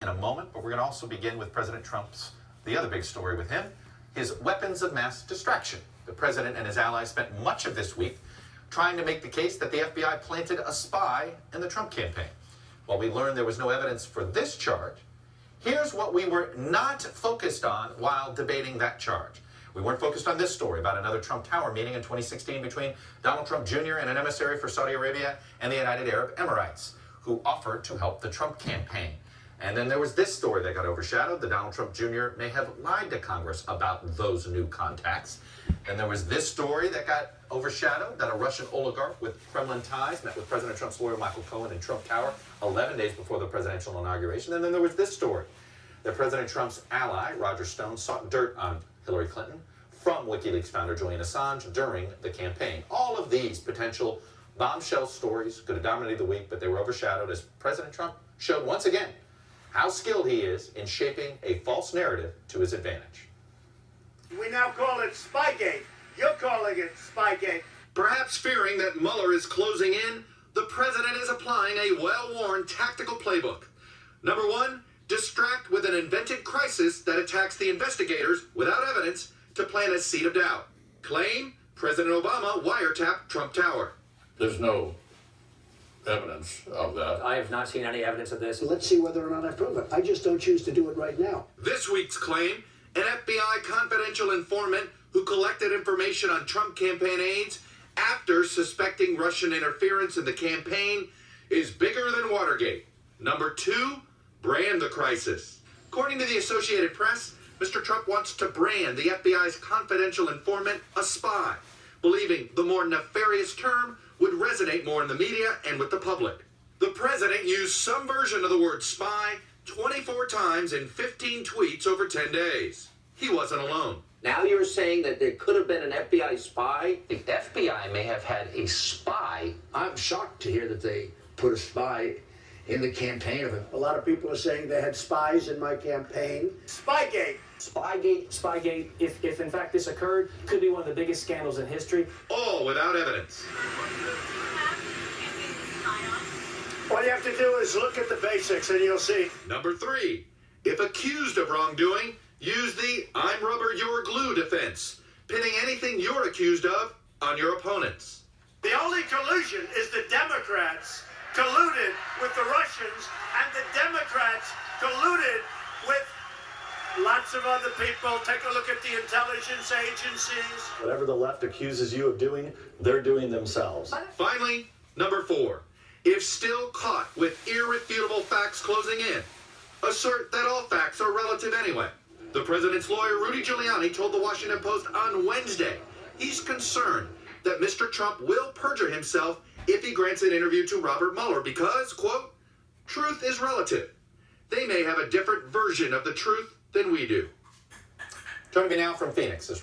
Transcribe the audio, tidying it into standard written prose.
in a moment, but we're going to also begin with President Trump's, the other big story with him, his weapons of mass distraction. The president and his allies spent much of this week trying to make the case that the FBI planted a spy in the Trump campaign. While we learned there was no evidence for this charge, here's what we were not focused on while debating that charge. We weren't focused on this story about another Trump Tower meeting in 2016 between Donald Trump Jr. and an emissary for Saudi Arabia and the United Arab Emirates, who offered to help the Trump campaign. And then there was this story that got overshadowed, that Donald Trump Jr. may have lied to Congress about those new contacts. And there was this story that got overshadowed, that a Russian oligarch with Kremlin ties met with President Trump's lawyer Michael Cohen in Trump Tower 11 days before the presidential inauguration. And then there was this story, that President Trump's ally, Roger Stone, sought dirt on Hillary Clinton from WikiLeaks founder Julian Assange during the campaign. All of these potential bombshell stories could have dominated the week, but they were overshadowed as President Trump showed once again how skilled he is in shaping a false narrative to his advantage. We now call it Spygate. You're calling it Spygate. Perhaps fearing that Mueller is closing in, the president is applying a well-worn tactical playbook. Number one, distract with an invented crisis that attacks the investigators without evidence to plant a seed of doubt. Claim President Obama wiretapped Trump Tower. There's no evidence of that. I have not seen any evidence of this. Let's see whether or not I prove it. I just don't choose to do it right now. This week's claim, an FBI confidential informant who collected information on Trump campaign aides after suspecting Russian interference in the campaign, is bigger than Watergate. Number two, brand the crisis. According to the Associated Press, Mr. Trump wants to brand the FBI's confidential informant a spy, believing the more nefarious term would resonate more in the media and with the public. The president used some version of the word spy 24 times in 15 tweets over 10 days. He wasn't alone. Now you're saying that there could have been an FBI spy? The FBI may have had a spy. I'm shocked to hear that they put a spy in the campaign of him. A lot of people are saying they had spies in my campaign. Spygate. Spygate, if in fact this occurred, could be one of the biggest scandals in history. All without evidence. All you have to do is look at the basics and you'll see. Number three, if accused of wrongdoing, use the I'm rubber, you're glue defense, pinning anything you're accused of on your opponents. The only collusion is the Democrats colluded with the Russians, and the Democrats colluded with lots of other people. Take a look at the intelligence agencies. Whatever the left accuses you of doing, they're doing themselves. Finally, number four, if still caught with irrefutable facts closing in, assert that all facts are relative anyway. The president's lawyer, Rudy Giuliani, told the Washington Post on Wednesday he's concerned that Mr. Trump will perjure himself if he grants an interview to Robert Mueller because, quote, truth is relative. They may have a different version of the truth than we do. Joining me now from Phoenix is